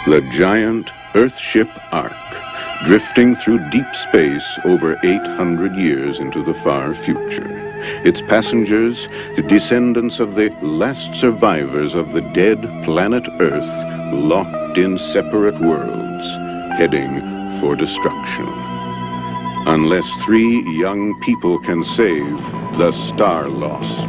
The giant Earthship Ark, drifting through deep space over 800 years into the far future. Its passengers, the descendants of the last survivors of the dead planet Earth, locked in separate worlds, heading for destruction. Unless 3 young people can save the Starlost.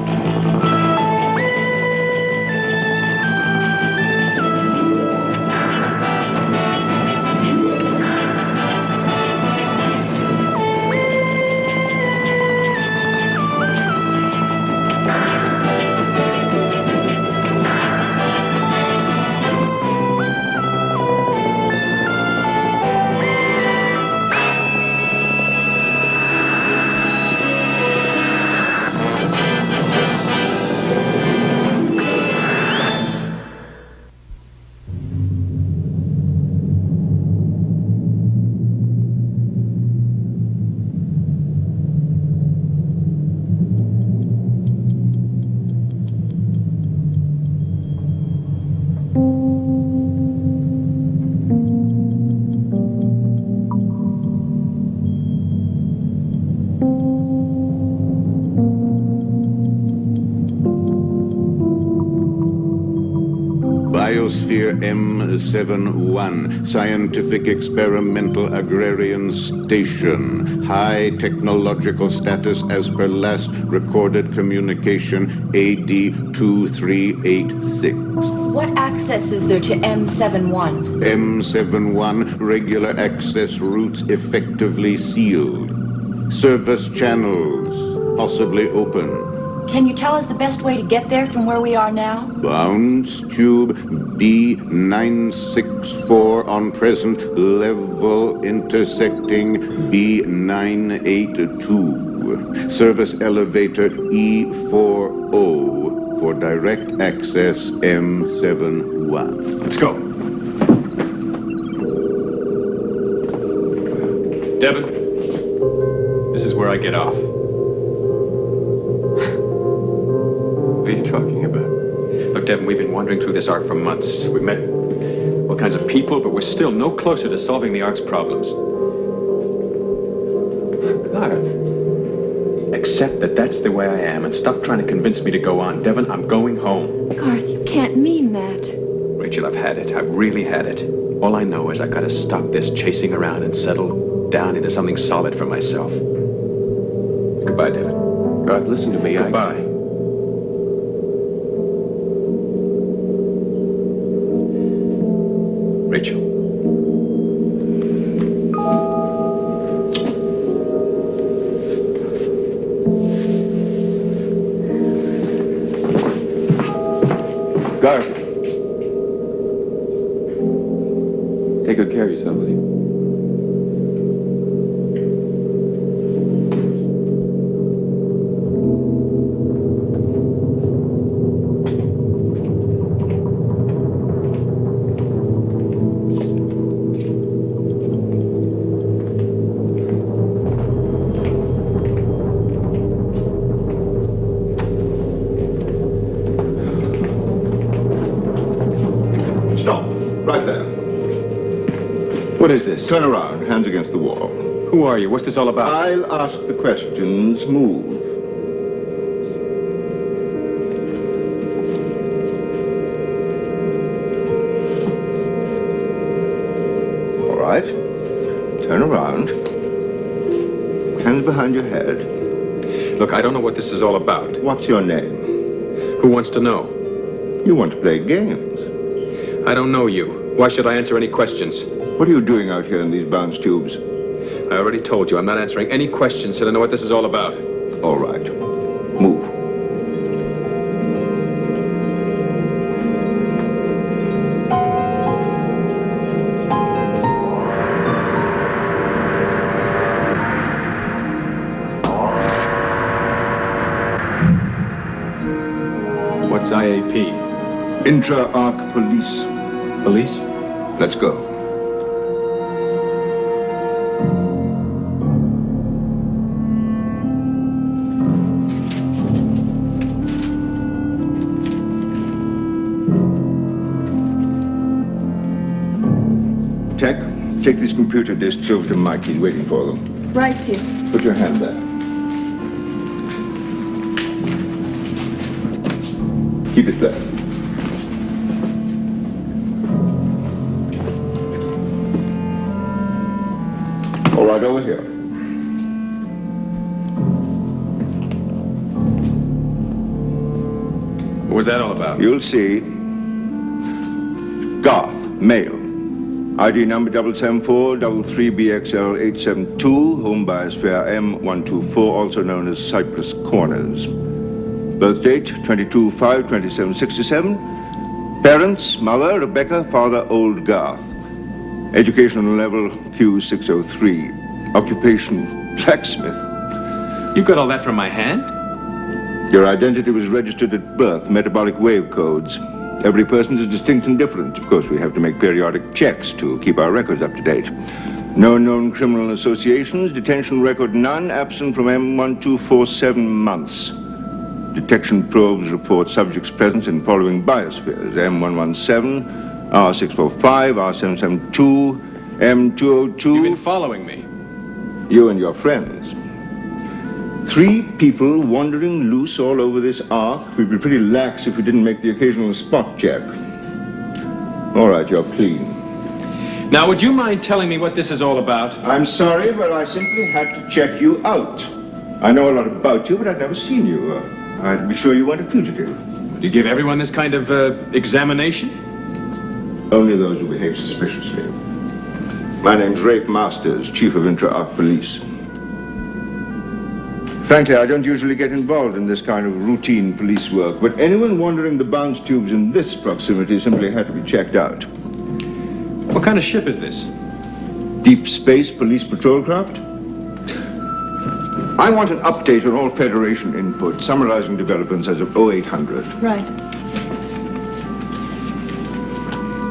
Biosphere M71, Scientific Experimental Agrarian Station. High technological status as per last recorded communication, AD 2386. What access is there to M71? M71, regular access routes effectively sealed. Service channels possibly open. Can you tell us the best way to get there from where we are now? Bounds tube B964 on present level intersecting B982. Service elevator E40 for direct access M71. Let's go. Devin, this is where I get off. What are you talking about? Look, Devin, we've been wandering through this Ark for months. We've met all kinds of people, but we're still no closer to solving the Ark's problems. Garth, accept that that's the way I am and stop trying to convince me to go on. Devin, I'm going home. Garth, you can't mean that. Rachel, I've had it. I've really had it. All I know is I gotta stop this chasing around and settle down into something solid for myself. Goodbye, Devin. Garth, listen to me. Goodbye. Rachel. Garth. Take good care of yourself, will you? Right there. What is this? Turn around, hands against the wall. Who are you? What's this all about? I'll ask the questions. Move. All right. Turn around. Hands behind your head. Look, I don't know what this is all about. What's your name? Who wants to know? You want to play games. I don't know you. Why should I answer any questions? What are you doing out here in these bounce tubes? I already told you I'm not answering any questions till I know what this is all about. All right. Move. What's IAP? Intra-Arc Police. Police? Let's go. Tech, take these computer disks over to Mike. He's waiting for them. Right, Chief. Put your hand there. Keep it there. All right, over here. What was that all about? You'll see. Garth, male. ID number 774-33BXL872, home bias fare M124, also known as Cypress Corners. Birth date 22/5/2767. Parents, mother Rebecca, father Old Garth. Educational level Q603. Occupation blacksmith. You got all that from my hand? Your identity was registered at birth, metabolic wave codes. Every person is distinct and different. Of course, we have to make periodic checks to keep our records up to date. No known criminal associations, detention record none, absent from M12 for 7 months. Detection probes report subject's presence in following biospheres: M117, R645, R772, M202. You've been following me. You and your friends. 3 people wandering loose all over this ark. We'd be pretty lax if we didn't make the occasional spot check. All right, you're clean. Now, would you mind telling me what this is all about? I'm sorry, but I simply had to check you out. I know a lot about you, but I'd never seen you. I'd be sure you weren't a fugitive. Do you give everyone this kind of examination? Only those who behave suspiciously. My name's Rafe Masters, Chief of Intra-Arc Police. Frankly, I don't usually get involved in this kind of routine police work, but anyone wandering the bounce tubes in this proximity simply had to be checked out. What kind of ship is this? Deep space police patrol craft? I want an update on all Federation input, summarizing developments as of 0800. Right.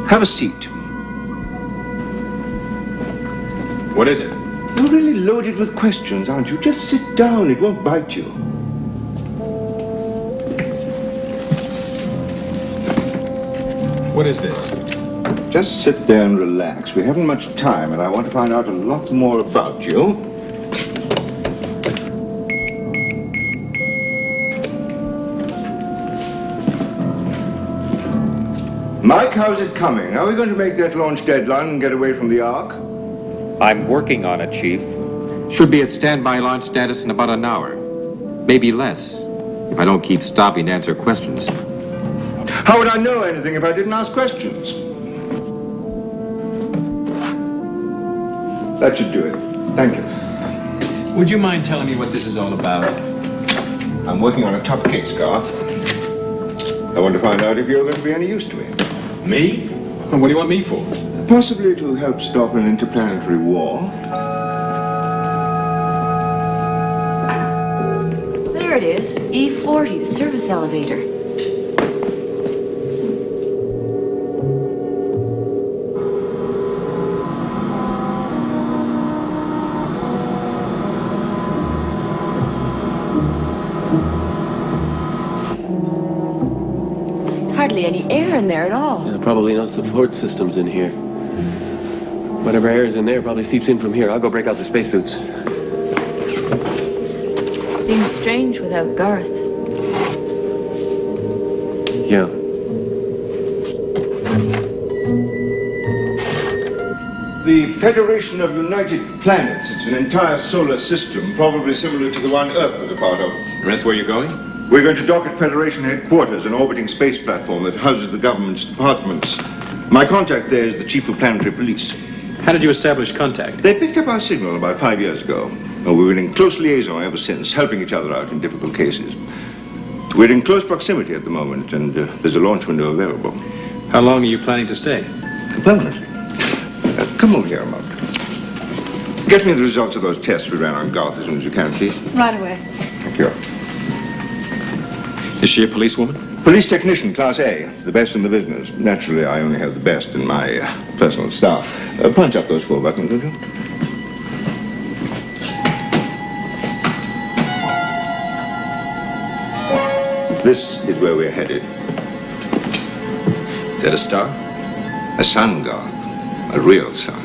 Have a seat. What is it? You're really loaded with questions, aren't you? Just sit down, it won't bite you. What is this? Just sit there and relax. We haven't much time, and I want to find out a lot more about you. Mike, how's it coming? Are we going to make that launch deadline and get away from the Ark? I'm working on it, Chief. Should be at standby launch status in about an hour. Maybe less, if I don't keep stopping to answer questions. How would I know anything if I didn't ask questions? That should do it. Thank you. Would you mind telling me what this is all about? I'm working on a tough case, Garth. I want to find out if you're going to be any use to me. Me? What do you want me for? Possibly to help stop an interplanetary war. There it is. E40, the service elevator. Hardly any air in there at all. Yeah, probably no support systems in here. Whatever air is in there probably seeps in from here. I'll go break out the spacesuits. Seems strange without Garth. Yeah. The Federation of United Planets. It's an entire solar system, probably similar to the one Earth was a part of. And that's where you're going? We're going to dock at Federation headquarters, an orbiting space platform that houses the government's departments. My contact there is the Chief of Planetary Police. How did you establish contact? They picked up our signal about 5 years ago. We've been in close liaison ever since, helping each other out in difficult cases. We're in close proximity at the moment, and there's a launch window available. How long are you planning to stay? Permanently. Come over here a moment. Get me the results of those tests we ran on Garth as soon as you can, please. Right away. Thank you. Is she a policewoman? Police technician, Class A, the best in the business. Naturally, I only have the best in my personal staff. Punch up those 4 buttons, will you? This is where we're headed. Is that a star? A sun, Garth. A real son.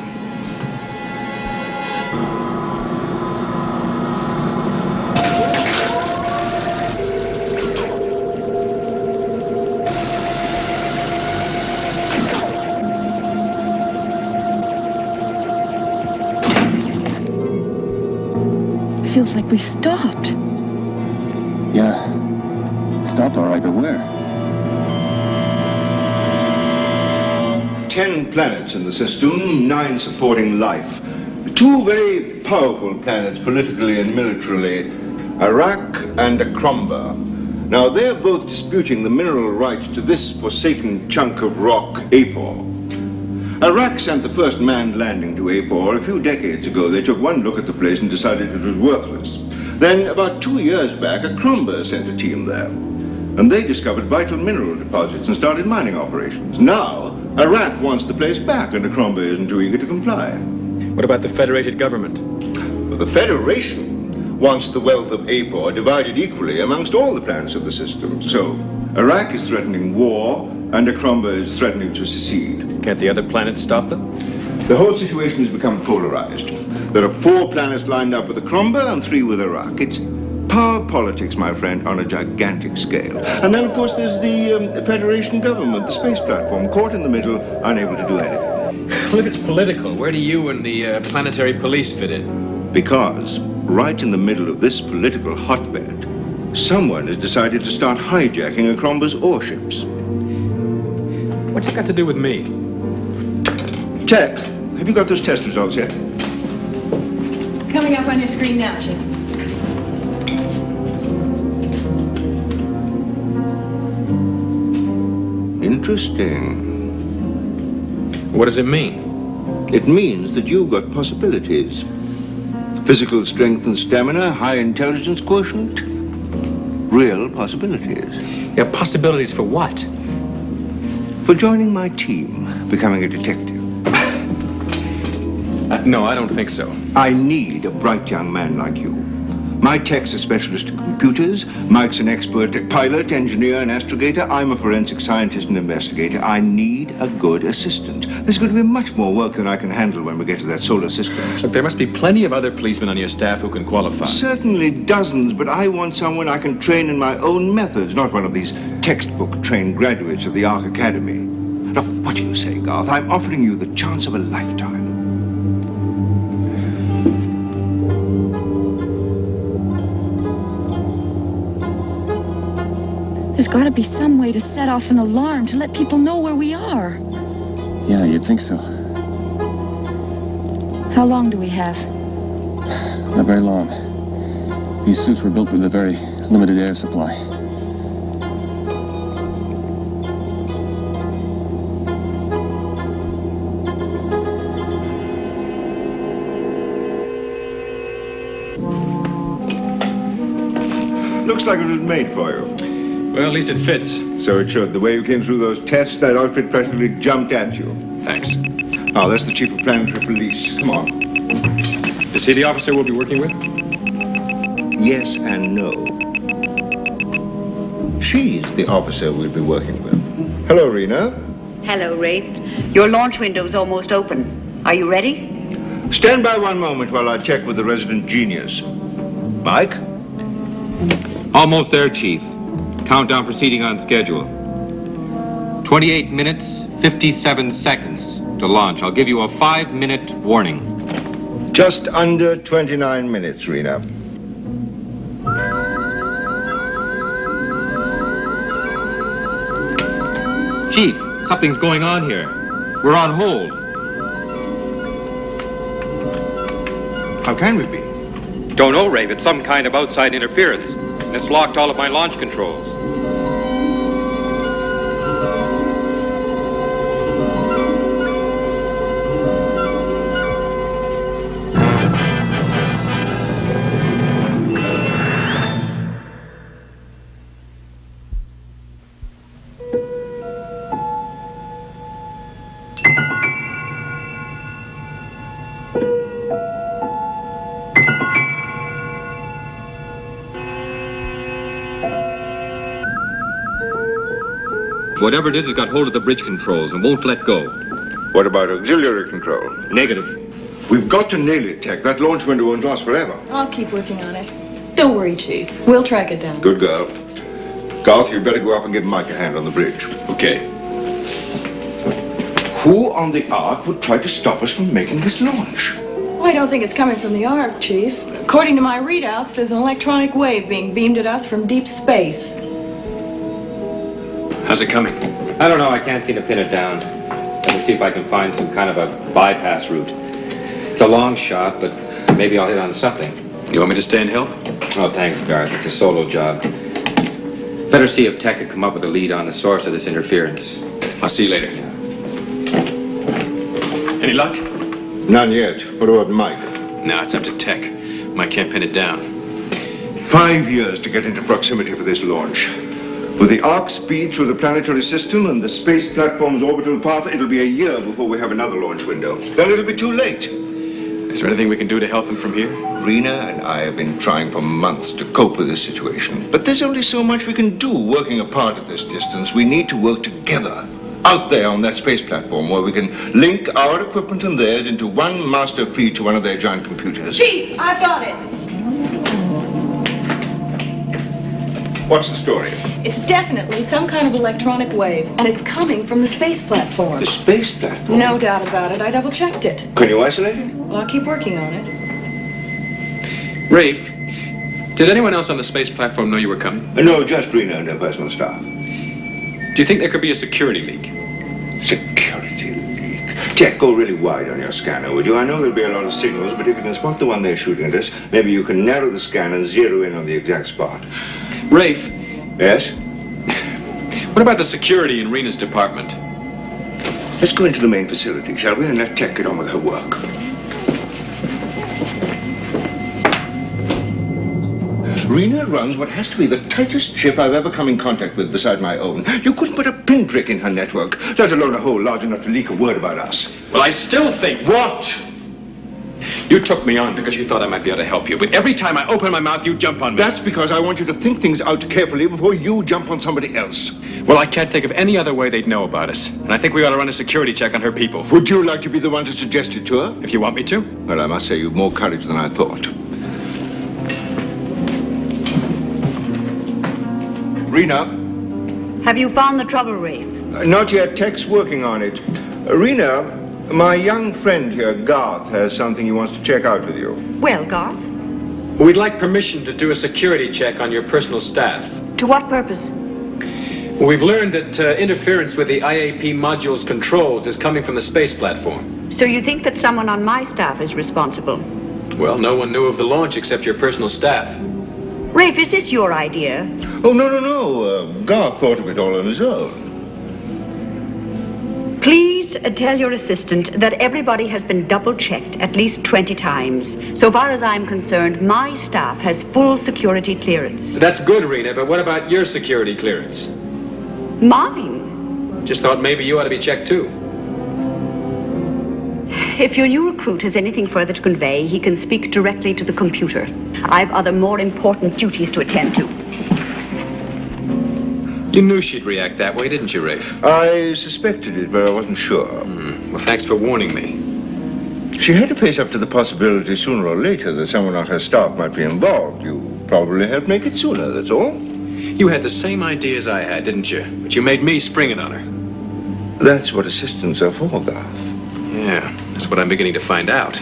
Feels like we've stopped. Yeah. Stopped all right, but where? 10 planets in the system, 9 supporting life. 2 very powerful planets politically and militarily, Iraq and Akromba. Now, they're both disputing the mineral rights to this forsaken chunk of rock, Apor. Iraq sent the first manned landing to Apor a few decades ago. They took one look at the place and decided it was worthless. Then, about 2 years back, Akromba sent a team there. And they discovered vital mineral deposits and started mining operations. Now, Iraq wants the place back, and Akromba isn't too eager to comply. What about the Federated government? Well, the Federation wants the wealth of Apor divided equally amongst all the planets of the system. So, Iraq is threatening war, and Akromba is threatening to secede. Can't the other planets stop them? The whole situation has become polarized. There are 4 planets lined up with Akromba and 3 with Iraq. It's power politics, my friend, on a gigantic scale. And then, of course, there's the Federation government, the space platform, caught in the middle, unable to do anything. Well, if it's political, where do you and the planetary police fit in? Because right in the middle of this political hotbed, someone has decided to start hijacking Akromba's ore ships. What's it got to do with me? Tech, have you got those test results yet? Coming up on your screen now, Chief. Interesting. What does it mean? It means that you've got possibilities. Physical strength and stamina, high intelligence quotient. Real possibilities. Yeah, possibilities for what? For joining my team, becoming a detective. No, I don't think so. I need a bright young man like you. My tech's a specialist in computers. Mike's an expert pilot, engineer, and astrogator. I'm a forensic scientist and investigator. I need a good assistant. There's going to be much more work than I can handle when we get to that solar system. Look, there must be plenty of other policemen on your staff who can qualify. Certainly dozens, but I want someone I can train in my own methods, not one of these textbook-trained graduates of the Ark Academy. Now, what do you say, Garth? I'm offering you the chance of a lifetime. There's got to be some way to set off an alarm to let people know where we are. Yeah, you'd think so. How long do we have? Not very long. These suits were built with a very limited air supply. Looks like it was made for you. Well, at least it fits. So it should. The way you came through those tests, that outfit practically jumped at you. Thanks. Oh, that's the chief of planetary police. Come on. Is he the officer we'll be working with? Yes and no. She's the officer we'll be working with. Hello, Rena. Hello, Rafe. Your launch window's almost open. Are you ready? Stand by one moment while I check with the resident genius. Mike? Almost there, Chief. Countdown proceeding on schedule. 28 minutes, 57 seconds to launch. I'll give you a 5-minute warning. Just under 29 minutes, Rena. Chief, something's going on here. We're on hold. How can we be? Don't know, Rafe. It's some kind of outside interference. And it's locked all of my launch controls. Whatever it is has got hold of the bridge controls and won't let go. What about auxiliary control? Negative. We've got to nail it, Tech. That launch window won't last forever. I'll keep working on it. Don't worry, Chief. We'll track it down. Good girl. Garth, you'd better go up and give Mike a hand on the bridge. Okay. Who on the Ark would try to stop us from making this launch? Well, I don't think it's coming from the Ark, Chief. According to my readouts, there's an electronic wave being beamed at us from deep space. How's it coming? I don't know. I can't seem to pin it down. Let me see if I can find some kind of a bypass route. It's a long shot, but maybe I'll hit on something. You want me to stay and help? Oh, thanks, Garth. It's a solo job. Better see if Tech could come up with a lead on the source of this interference. I'll see you later. Any luck? None yet. What about Mike? No, it's up to Tech. Mike can't pin it down. 5 years to get into proximity for this launch. With the arc speed through the planetary system and the space platform's orbital path, it'll be a year before we have another launch window. Then it'll be too late. Is there anything we can do to help them from here? Rena and I have been trying for months to cope with this situation. But there's only so much we can do working apart at this distance. We need to work together. Out there on that space platform where we can link our equipment and theirs into one master feed to one of their giant computers. Chief, I've got it. What's the story? It's definitely some kind of electronic wave, and it's coming from the space platform. The space platform? No doubt about it. I double-checked it. Can you isolate it? Well, I'll keep working on it. Rafe, did anyone else on the space platform know you were coming? No, just Rena and her personal staff. Do you think there could be a security leak? Security leak? Jack, go really wide on your scanner, would you? I know there'll be a lot of signals, but if you can spot the one they're shooting at us, maybe you can narrow the scan and zero in on the exact spot. Rafe. Yes? What about the security in Rena's department? Let's go into the main facility, shall we? And let Tech get on with her work. Rena runs what has to be the tightest ship I've ever come in contact with beside my own. You couldn't put a pinprick in her network, let alone a hole large enough to leak a word about us. Well, I still think... What? You took me on because you thought I might be able to help you, but every time I open my mouth, you jump on me. That's because I want you to think things out carefully before you jump on somebody else. Well, I can't think of any other way they'd know about us, and I think we ought to run a security check on her people. Would you like to be the one to suggest it to her? If you want me to. Well, I must say you've more courage than I thought. Rena? Have you found the trouble, Rafe? Not yet. Tech's working on it. Rena, my young friend here, Garth, has something he wants to check out with you. Well, Garth, We'd like permission to do a security check on your personal staff. to what purpose? Well, we've learned that interference with the IAP module's controls is coming from the space platform. So you think that someone on my staff is responsible? Well, no one knew of the launch except your personal staff. Rafe, is this your idea? Oh, no. Garth thought of it all on his own. Please tell your assistant that everybody has been double-checked at least 20 times. So far as I'm concerned, my staff has full security clearance. That's good, Rena, but what about your security clearance? Mine? Just thought maybe you ought to be checked too. If your new recruit has anything further to convey, he can speak directly to the computer. I've other more important duties to attend to. You knew she'd react that way, didn't you, Rafe? I suspected it, but I wasn't sure. Well, thanks for warning me. She had to face up to the possibility sooner or later that someone on her staff might be involved. You probably helped make it sooner, that's all. You had the same idea as I had, didn't you? But you made me spring it on her. That's what assistants are for, Garth. Yeah, that's what I'm beginning to find out.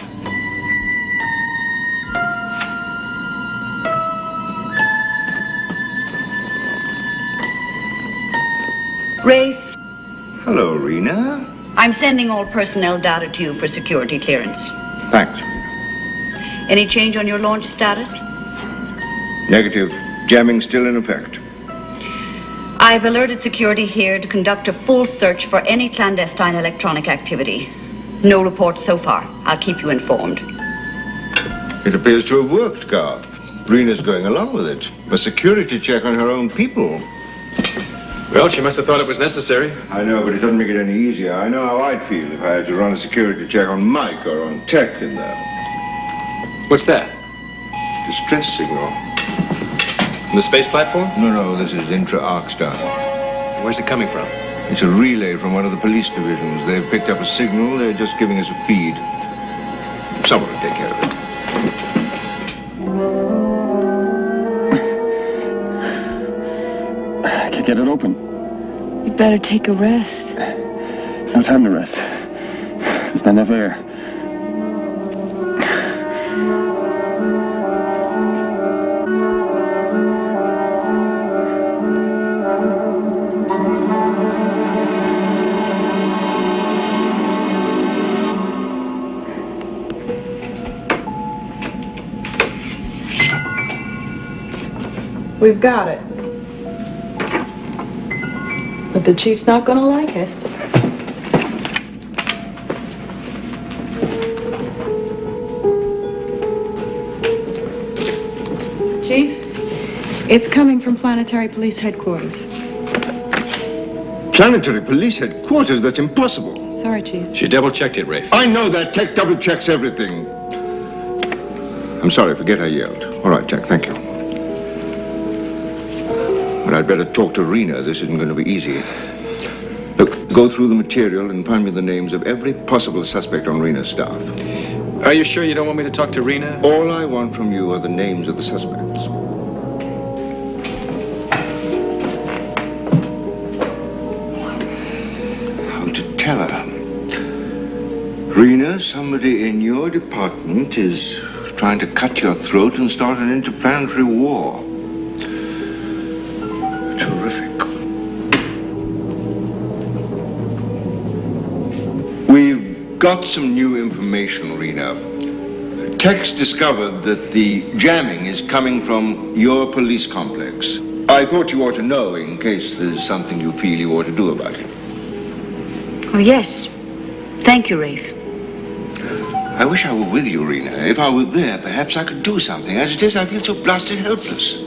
Rafe, Hello, Rena. I'm sending all personnel data to you for security clearance. Thanks. Any change on your launch status? Negative. Jamming still in effect. I've alerted security here to conduct a full search for any clandestine electronic activity. No reports so far. I'll keep you informed. It appears to have worked, Garth. Rena's going along with it. A security check on her own people. Well, she must have thought it was necessary. I know, but it doesn't make it any easier. I know how I'd feel if I had to run a security check on Mike or on Tech in there. What's that? Distress signal. The space platform? No, this is intra-arc stuff. Where's it coming from? It's a relay from one of the police divisions. They've picked up a signal. They're just giving us a feed. Someone will take care of it. I can't get it open. You better take a rest. There's no time to rest. There's not enough air. We've got it. But the chief's not gonna like it. Chief, it's coming from Planetary Police Headquarters. Planetary Police Headquarters? That's impossible. Sorry, Chief. She double-checked it, Rafe. I know that. Tech double-checks everything. I'm sorry, forget I yelled. All right, Tech, thank you. But I'd better talk to Rena. This isn't going to be easy. Look, go through the material and find me the names of every possible suspect on Rena's staff. Are you sure you don't want me to talk to Rena? All I want from you are the names of the suspects. How to tell her? Rena, somebody in your department is trying to cut your throat and start an interplanetary war. Terrific. We've got some new information, Rena. Tech's discovered that the jamming is coming from your police complex. I thought you ought to know in case there's something you feel you ought to do about it. Oh, yes. Thank you, Rafe. I wish I were with you, Rena. If I were there, perhaps I could do something. As it is, I feel so blasted helpless.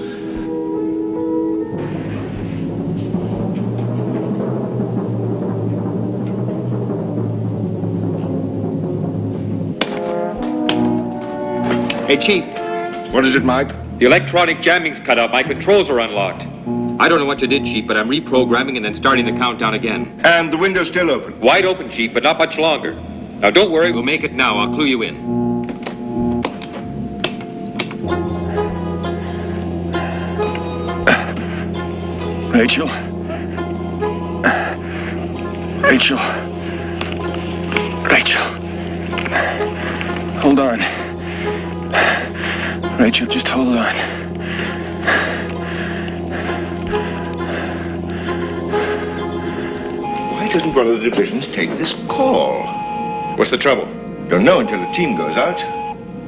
Hey, Chief. What is it, Mike? The electronic jamming's cut off. My controls are unlocked. I don't know what you did, Chief, but I'm reprogramming and then starting the countdown again. And the window's still open. Wide open, Chief, but not much longer. Now, don't worry. We'll make it now. I'll clue you in. Rachel. Rachel. Rachel. Hold on. Rachel, just hold on. Why doesn't one of the divisions take this call? What's the trouble? Don't know until the team goes out.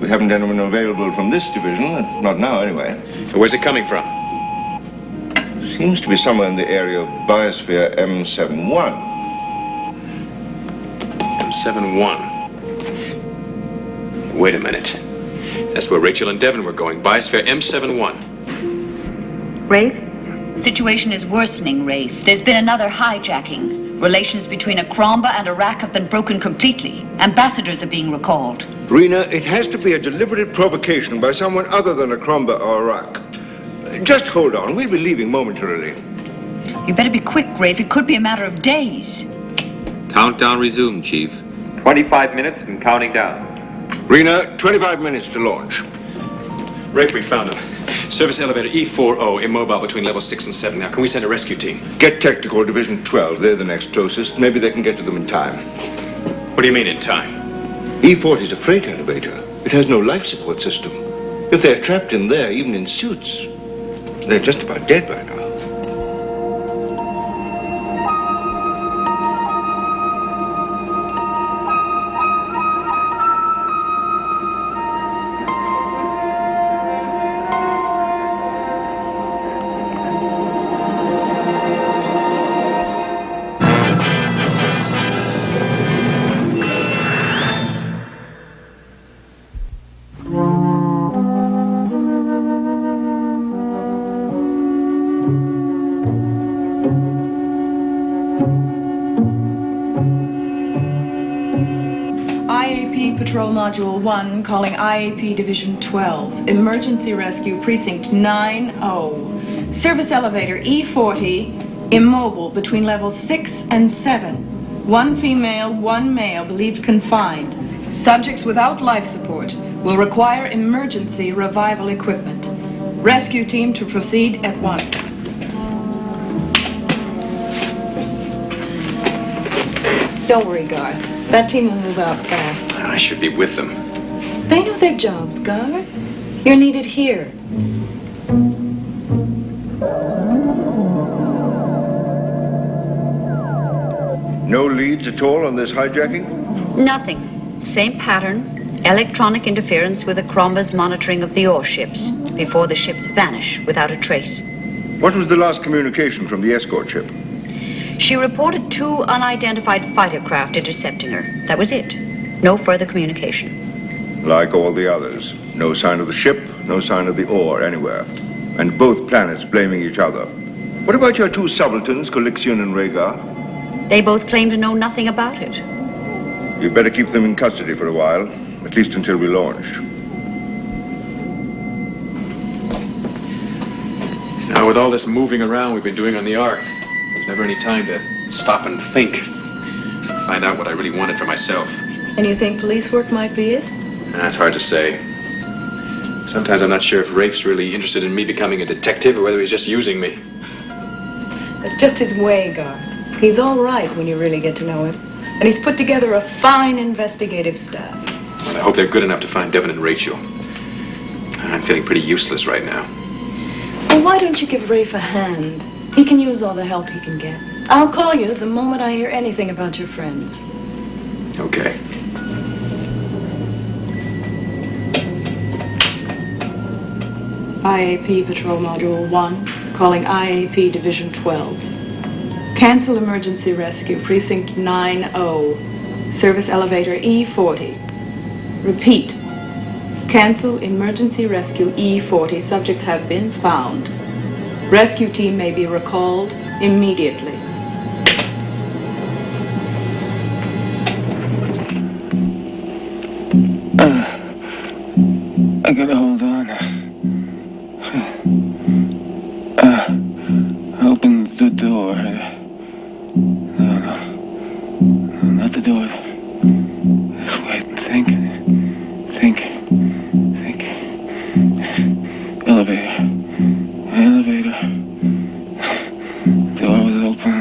We haven't anyone available from this division. Not now, anyway. Where's it coming from? Seems to be somewhere in the area of Biosphere M71. M71. Wait a minute. That's where Rachel and Devon were going. Biosphere M71. Rafe? Situation is worsening, Rafe. There's been another hijacking. Relations between Akromba and Iraq have been broken completely. Ambassadors are being recalled. Rena, it has to be a deliberate provocation by someone other than Akromba or Iraq. Just hold on. We'll be leaving momentarily. You better be quick, Rafe. It could be a matter of days. Countdown resumed, Chief. 25 minutes and counting down. Rena, 25 minutes to launch. Rafe, we found him. Service elevator E40, immobile between levels 6 and 7. Now, can we send a rescue team? Get Technical Division 12. They're the next closest. Maybe they can get to them in time. What do you mean in time? E40 is a freight elevator. It has no life support system. If they're trapped in there, even in suits, they're just about dead by now. Patrol Module 1 calling IAP Division 12. Emergency Rescue Precinct 90. Service elevator E40 Immobile between levels 6 and 7. 1 female, 1 male believed confined. Subjects without life support will require emergency revival equipment. Rescue team to proceed at once. Don't worry, Garth. That team will move out fast. I should be with them. They know their jobs, Garth. You're needed here. No leads at all on this hijacking? Nothing. Same pattern. Electronic interference with the Cromba's monitoring of the ore ships before the ships vanish without a trace. What was the last communication from the escort ship? She reported 2 unidentified fighter craft intercepting her. That was it. No further communication. Like all the others. No sign of the ship, no sign of the ore anywhere. And both planets blaming each other. What about your 2 subalterns, Colixion and Rhaegar? They both claim to know nothing about it. You'd better keep them in custody for a while, at least until we launch. Now, with all this moving around we've been doing on the Ark, there's never any time to stop and think. Find out what I really wanted for myself. And you think police work might be it? That's hard to say. Sometimes I'm not sure if Rafe's really interested in me becoming a detective or whether he's just using me. That's just his way, Garth. He's all right when you really get to know him. And he's put together a fine investigative staff. Well, I hope they're good enough to find Devin and Rachel. I'm feeling pretty useless right now. Well, why don't you give Rafe a hand? He can use all the help he can get. I'll call you the moment I hear anything about your friends. Okay. IAP Patrol Module 1, calling IAP Division 12. Cancel emergency rescue, Precinct 9-0, service elevator E40. Repeat, cancel emergency rescue E40, subjects have been found. Rescue team may be recalled immediately. I gotta hold on. Open the door. No, not the door. Just wait and think. Elevator. Door was open.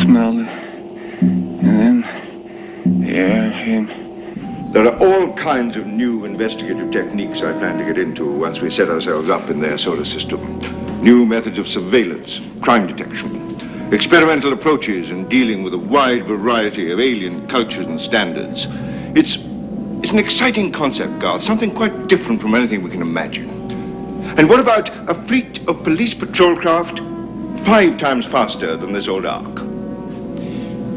Smelled it. And then the air came. There are all kinds of new investigative techniques I plan to get into once we set ourselves up in their solar system. New methods of surveillance, crime detection, experimental approaches in dealing with a wide variety of alien cultures and standards. It's an exciting concept, Garth, something quite different from anything we can imagine. And what about a fleet of police patrol craft 5 times faster than this old Ark?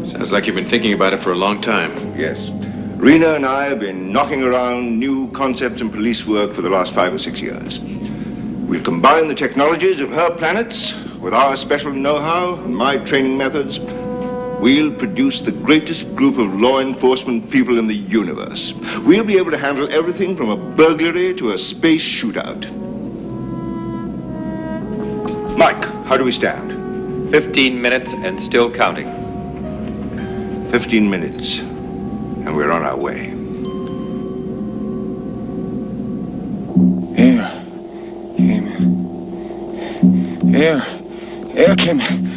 Sounds like you've been thinking about it for a long time. Yes. Rena and I have been knocking around new concepts in police work for the last 5 or 6 years. We'll combine the technologies of her planets with our special know-how and my training methods. We'll produce the greatest group of law enforcement people in the universe. We'll be able to handle everything from a burglary to a space shootout. Mike, how do we stand? 15 minutes and still counting. 15 minutes, and we're on our way. Air came in.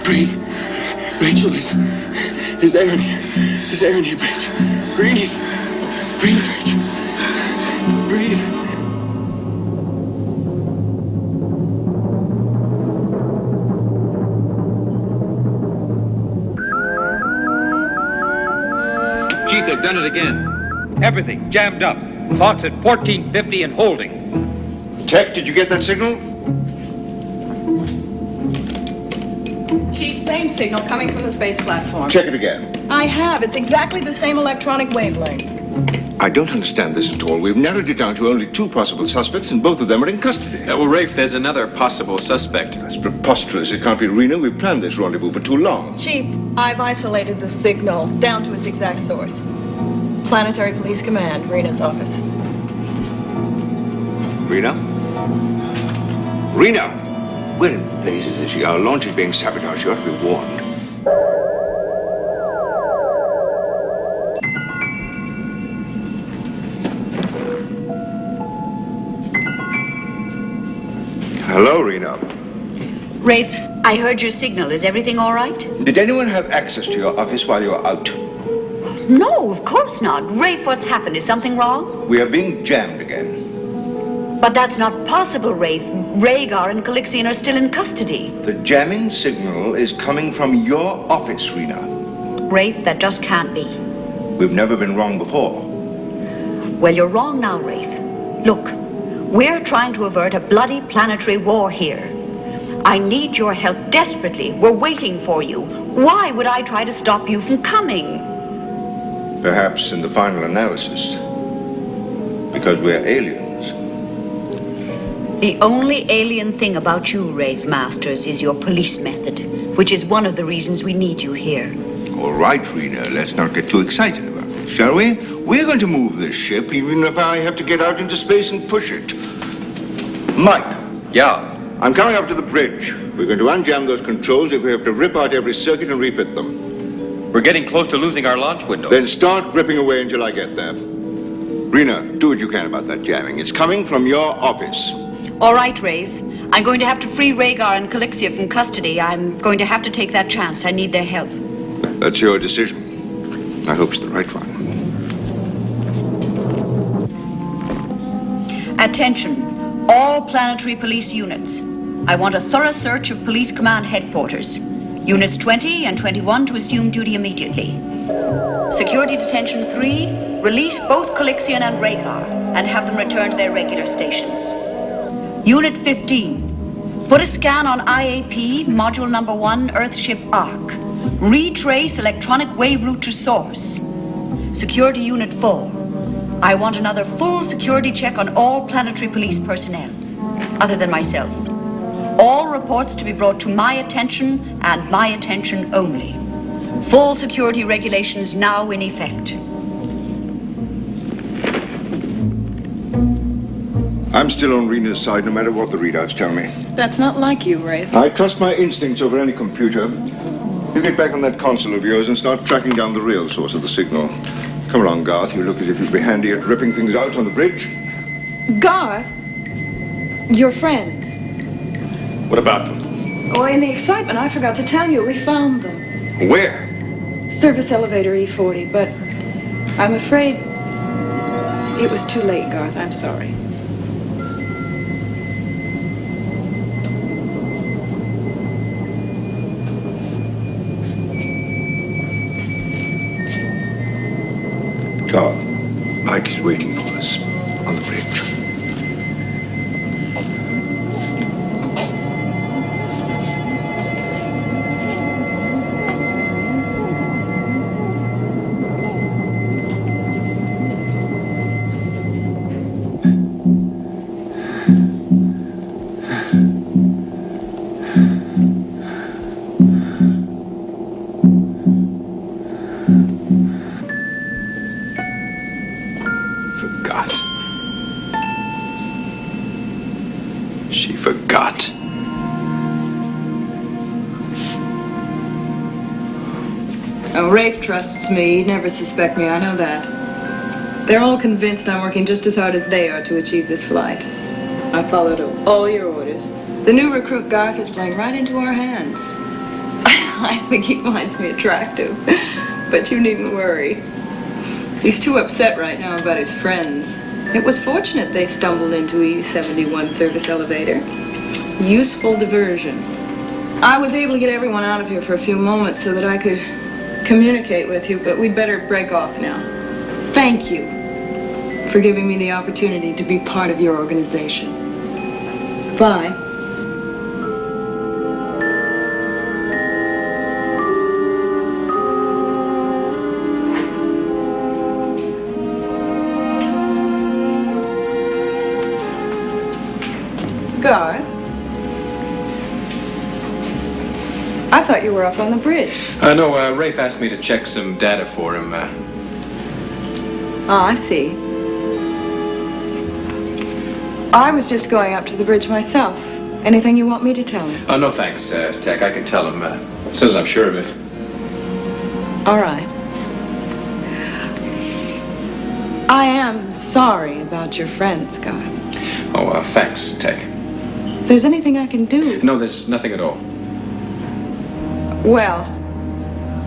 Breathe. Rachel, there's air in here. There's air in here, Rachel. Breathe. Breathe, Rachel. Breathe. Chief, they've done it again. Everything jammed up. Clock's at 14:50 and holding. Tech, did you get that signal? Chief, same signal coming from the space platform. Check it again. I have. It's exactly the same electronic wavelength. I don't understand this at all. We've narrowed it down to only 2 possible suspects, and both of them are in custody. Well, Rafe, there's another possible suspect. That's preposterous. It can't be Reno. We've planned this rendezvous for too long. Chief, I've isolated the signal down to its exact source. Planetary Police Command, Rena's office. Reno? Reno! Where in blazes is she? Our launch is being sabotaged. You ought to be warned. Hello, Reno. Rafe, I heard your signal. Is everything all right? Did anyone have access to your office while you were out? No, of course not. Rafe, what's happened? Is something wrong? We are being jammed again. But that's not possible, Rafe. Rhaegar and Calixian are still in custody. The jamming signal is coming from your office, Rena. Rafe, that just can't be. We've never been wrong before. Well, you're wrong now, Rafe. Look, we're trying to avert a bloody planetary war here. I need your help desperately. We're waiting for you. Why would I try to stop you from coming? Perhaps in the final analysis, because we're aliens. The only alien thing about you, Rafe Masters, is your police method, which is one of the reasons we need you here. All right, Rena, let's not get too excited about this, shall we? We're going to move this ship, even if I have to get out into space and push it. Mike. Yeah. I'm coming up to the bridge. We're going to unjam those controls if we have to rip out every circuit and refit them. We're getting close to losing our launch window. Then start ripping away until I get there. Rena, do what you can about that jamming. It's coming from your office. All right, Rafe. I'm going to have to free Rhaegar and Calixia from custody. I'm going to have to take that chance. I need their help. That's your decision. I hope it's the right one. Attention, all planetary police units. I want a thorough search of Police Command headquarters. Units 20 and 21 to assume duty immediately. Security Detention 3, release both Calixian and Rhaegar and have them return to their regular stations. Unit 15, put a scan on IAP, Module Number 1, Earthship Ark. Retrace electronic wave route to source. Security Unit 4, I want another full security check on all planetary police personnel, other than myself. All reports to be brought to my attention and my attention only. Full security regulations now in effect. I'm still on Rena's side, no matter what the readouts tell me. That's not like you, Rafe. I trust my instincts over any computer. You get back on that console of yours and start tracking down the real source of the signal. Come along, Garth. You look as if you'd be handy at ripping things out on the bridge. Garth? Your friends. What about them? Oh, in the excitement, I forgot to tell you. We found them. Where? Service elevator E40, but I'm afraid it was too late, Garth. I'm sorry. Garth, Mike is waiting for us on the bridge. She forgot. Oh, Rafe trusts me. He'd never suspect me. I know that. They're all convinced I'm working just as hard as they are to achieve this flight. I followed all your orders. The new recruit Garth is playing right into our hands. I think he finds me attractive, but you needn't worry. He's too upset right now about his friends. It was fortunate they stumbled into E71 service elevator. Useful diversion. I was able to get everyone out of here for a few moments so that I could communicate with you, but we'd better break off now. Thank you for giving me the opportunity to be part of your organization. Bye. I thought you were up on the bridge. No, Rafe asked me to check some data for him. Oh, I see. I was just going up to the bridge myself. Anything you want me to tell him? Oh, no thanks, Tech. I can tell him as soon as I'm sure of it. All right. I am sorry about your friend, Scott. Oh, thanks, Tech. If there's anything I can do... No, there's nothing at all. Well,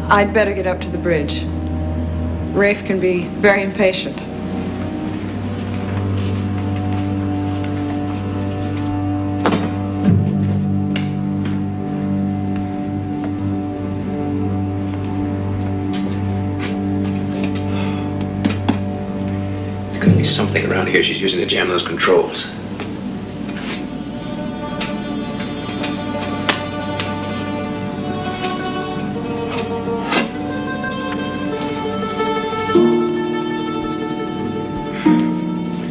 I'd better get up to the bridge. Rafe can be very impatient. There's gonna be something around here she's using to jam those controls.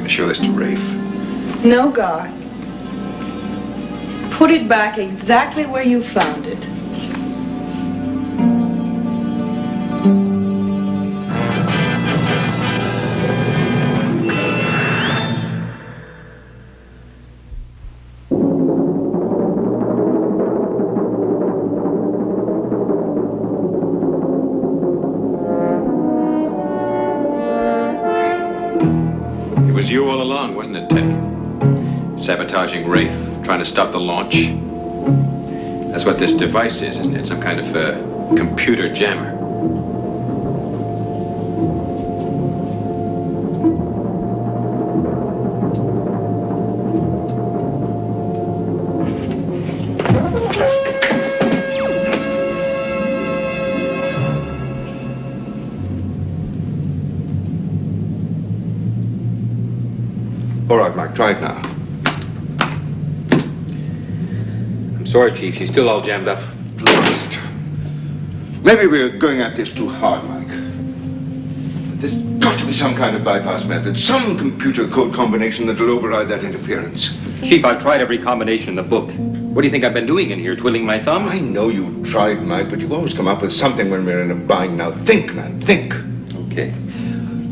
Show this to Rafe. No, Gar. Put it back exactly where you found it. It was you all along, wasn't it, Tech? Sabotaging Rafe, trying to stop the launch. That's what this device is, isn't it? Some kind of computer jammer. All right, Mike, try it now. I'm sorry, Chief. She's still all jammed up. Blast. Maybe we're going at this too hard, Mike. There's got to be some kind of bypass method, some computer code combination that'll override that interference. Chief, I've tried every combination in the book. What do you think I've been doing in here, twiddling my thumbs? I know you've tried, Mike, but you always come up with something when we're in a bind. Now think, man, think.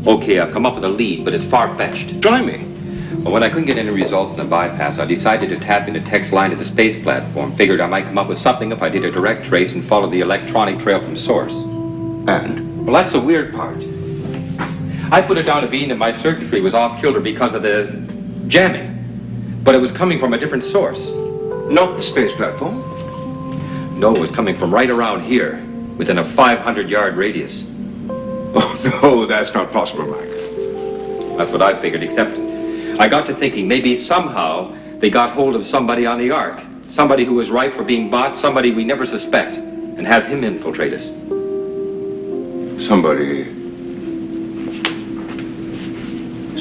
Okay, I've come up with a lead, but it's far-fetched. Try me. Well, when I couldn't get any results in the bypass, I decided to tap into Tech's line to the space platform. Figured I might come up with something if I did a direct trace and followed the electronic trail from source. And? Well, that's the weird part. I put it down to being that my circuitry was off-kilter because of the jamming. But it was coming from a different source. Not the space platform? No, it was coming from right around here, within a 500-yard radius. Oh, no, that's not possible, Mike. That's what I figured, except I got to thinking maybe somehow they got hold of somebody on the Ark. Somebody who was ripe for being bought, somebody we never suspect, and have him infiltrate us. Somebody...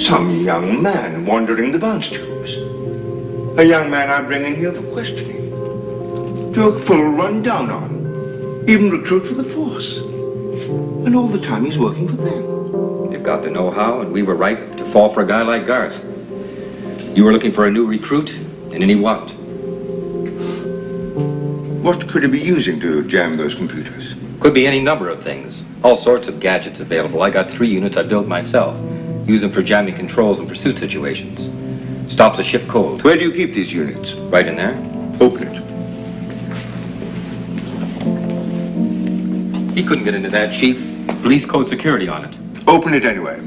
Some young man wandering the bounce tubes. A young man I bring in here for questioning. Do a full rundown on. Even recruit for the force. And all the time he's working for them. They've got the know-how, and we were ripe to fall for a guy like Garth. You were looking for a new recruit, and then he walked. What could he be using to jam those computers? Could be any number of things. All sorts of gadgets available. I got 3 units I built myself. Use them for jamming controls and pursuit situations. Stops a ship cold. Where do you keep these units? Right in there. Open it. He couldn't get into that, Chief. Police code security on it. Open it anyway.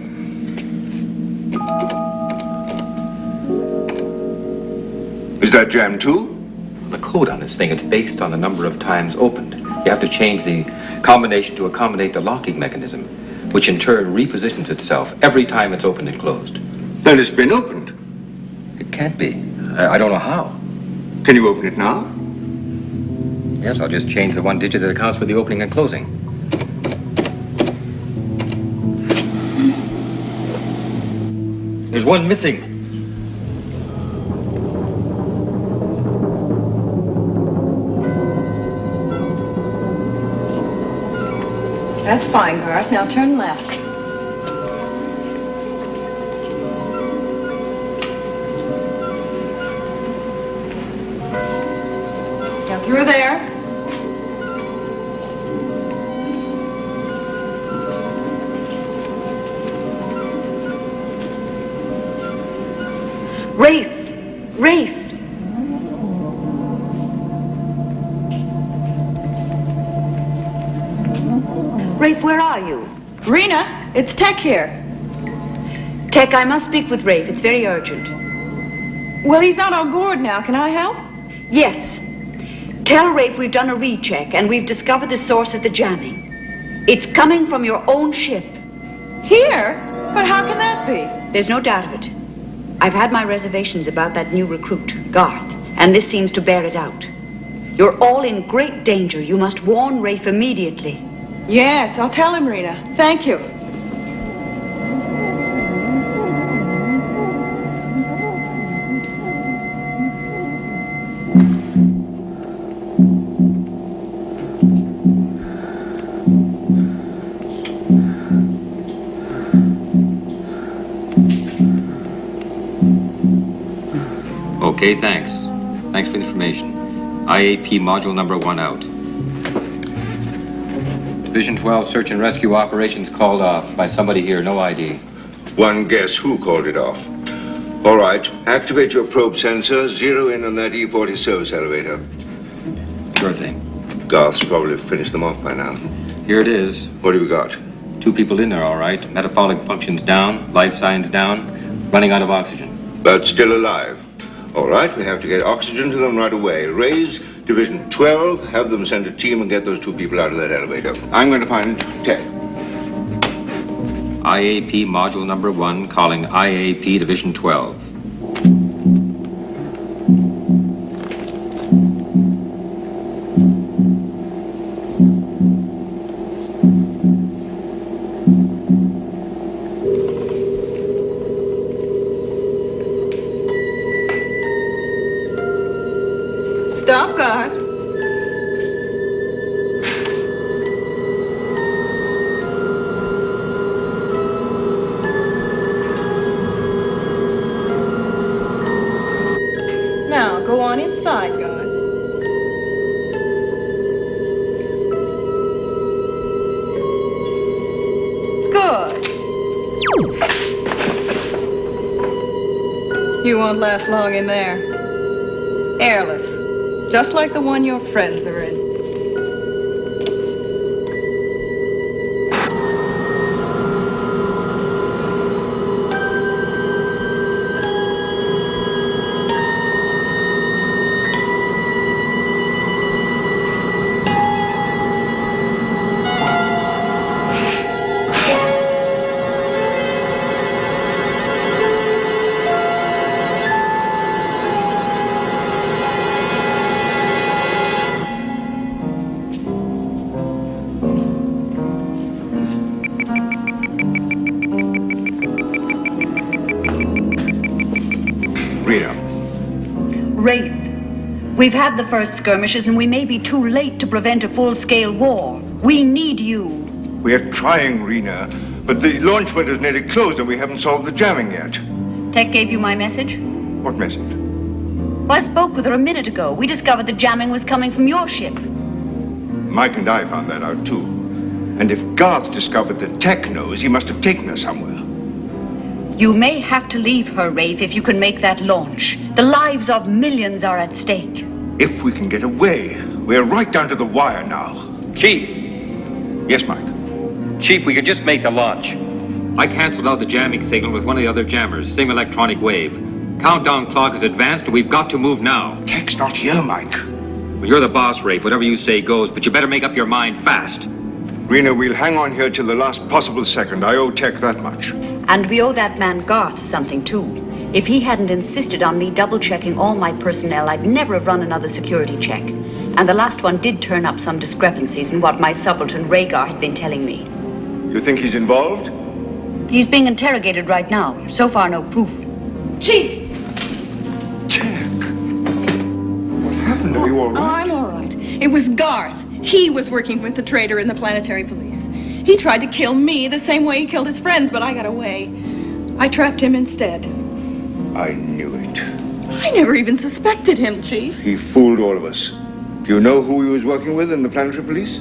Is that jammed too? The code on this thing, it's based on the number of times opened. You have to change the combination to accommodate the locking mechanism, which in turn repositions itself every time it's opened and closed. Then it's been opened. It can't be. I don't know how. Can you open it now? Yes, I'll just change the 1 digit that accounts for the opening and closing. There's 1 missing. That's fine, Garth. Now turn left. Now through there. Rafe! Rafe! Rafe, where are you? Rena, it's Tech here. Tech, I must speak with Rafe. It's very urgent. Well, he's not on board now. Can I help? Yes. Tell Rafe we've done a recheck and we've discovered the source of the jamming. It's coming from your own ship. Here? But how can that be? There's no doubt of it. I've had my reservations about that new recruit, Garth, and this seems to bear it out. You're all in great danger. You must warn Rafe immediately. Yes, I'll tell him, Rena. Thank you. Okay, thanks. Thanks for the information. IAP module number 1 out. Division 12 search and rescue operations called off by somebody here, no ID. One guess who called it off. All right, activate your probe sensor, zero in on that E40 service elevator. Sure thing. Garth's probably finished them off by now. Here it is. What have we got? 2 people in there, all right. Metabolic functions down, life signs down, running out of oxygen. But still alive. All right, we have to get oxygen to them right away. Raise Division 12, have them send a team and get those 2 people out of that elevator. I'm going to find Tech. IAP module number 1 calling IAP Division 12. Stop guard. Now, go on inside, guard. Good. You won't last long in there. Airless. Just like the one your friends are in. Rafe, we've had the first skirmishes and we may be too late to prevent a full-scale war. We need you. We're trying, Rena, but the launch window's nearly closed and we haven't solved the jamming yet. Tech gave you my message? What message? Well, I spoke with her a minute ago. We discovered the jamming was coming from your ship. Mike and I found that out, too. And if Garth discovered that Tech knows, he must have taken her somewhere. You may have to leave her, Rafe, if you can make that launch. The lives of millions are at stake. If we can get away, we're right down to the wire now. Chief! Yes, Mike? Chief, we could just make the launch. I canceled out the jamming signal with one of the other jammers, same electronic wave. Countdown clock is advanced, and we've got to move now. Tech's not here, Mike. Well, you're the boss, Rafe. Whatever you say goes, but you better make up your mind fast. Rena, we'll hang on here till the last possible second. I owe Tech that much. And we owe that man Garth something, too. If he hadn't insisted on me double-checking all my personnel, I'd never have run another security check. And the last one did turn up some discrepancies in what my subaltern Rhaegar had been telling me. You think he's involved? He's being interrogated right now. So far, no proof. Chief! Tech. What happened? Are you all right? I'm all right. It was Garth. He was working with the traitor in the planetary police. He tried to kill me the same way he killed his friends, but I got away. I trapped him instead. I knew it. I never even suspected him, Chief. He fooled all of us. Do you know who he was working with in the planetary police?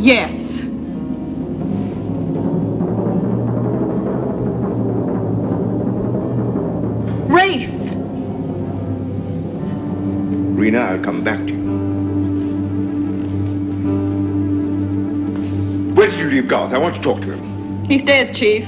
Yes. Rafe! Rena, I'll come back to you. Where did you leave Garth? I want to talk to him. He's dead, Chief.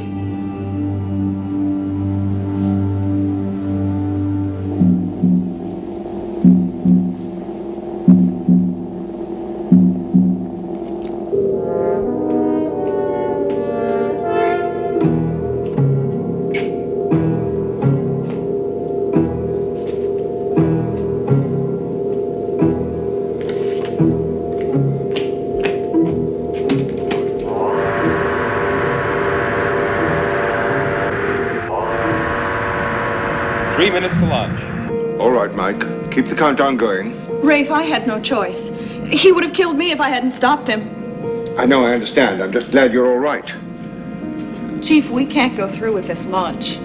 All right, Mike. Keep the countdown going. Rafe, I had no choice. He would have killed me if I hadn't stopped him. I know, I understand. I'm just glad you're all right. Chief, we can't go through with this launch.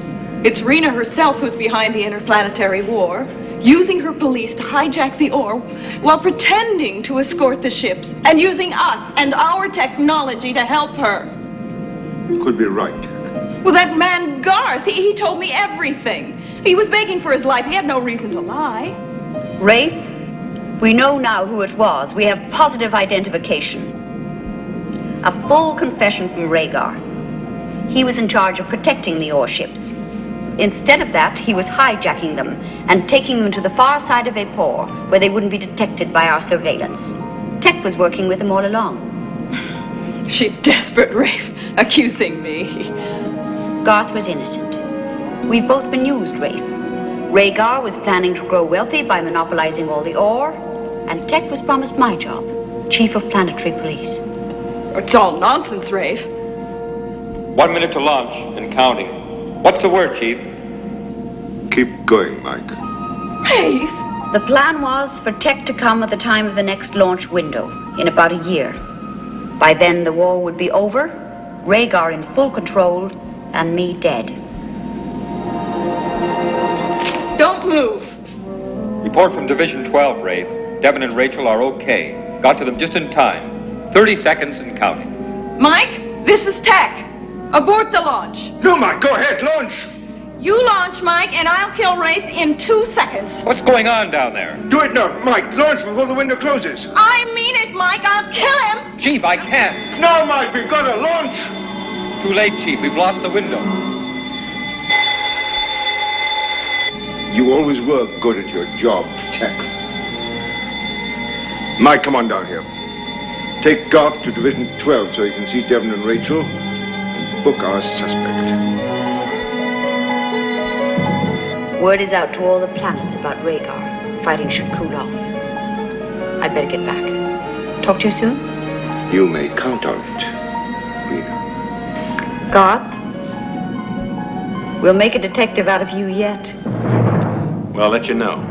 It's Rena herself who's behind the interplanetary war, using her police to hijack the ore while pretending to escort the ships and using us and our technology to help her. You could be right. Well, that man Garth, he told me everything. He was begging for his life. He had no reason to lie. Rafe, we know now who it was. We have positive identification. A full confession from Rhaegar. He was in charge of protecting the ore ships. Instead of that, he was hijacking them and taking them to the far side of Vapor, where they wouldn't be detected by our surveillance. Tech was working with them all along. She's desperate, Rafe, accusing me. Garth was innocent. We've both been used, Rafe. Rhaegar was planning to grow wealthy by monopolizing all the ore, and Tech was promised my job, Chief of Planetary Police. It's all nonsense, Rafe. 1 minute to launch and counting. What's the word, Chief? Keep going, Mike. Rafe! The plan was for Tech to come at the time of the next launch window, in about a year. By then, the war would be over, Rhaegar in full control, and me dead. Don't move! Report from Division 12, Rafe. Devon and Rachel are okay. Got to them just in time. 30 seconds and counting. Mike, this is Tech. Abort the launch. No, Mike, go ahead, launch! You launch, Mike, and I'll kill Rafe in 2 seconds. What's going on down there? Do it now, Mike. Launch before the window closes. I mean it, Mike. I'll kill him. Chief, I can't. No, Mike, we've got to launch. Too late, Chief. We've lost the window. You always were good at your job, Tech. Mike, come on down here. Take Garth to Division 12 so you can see Devon and Rachel and book our suspect. Word is out to all the planets about Rhaegar. Fighting should cool off. I'd better get back. Talk to you soon? You may count on it, Rena. Garth? We'll make a detective out of you yet. Well, I'll let you know.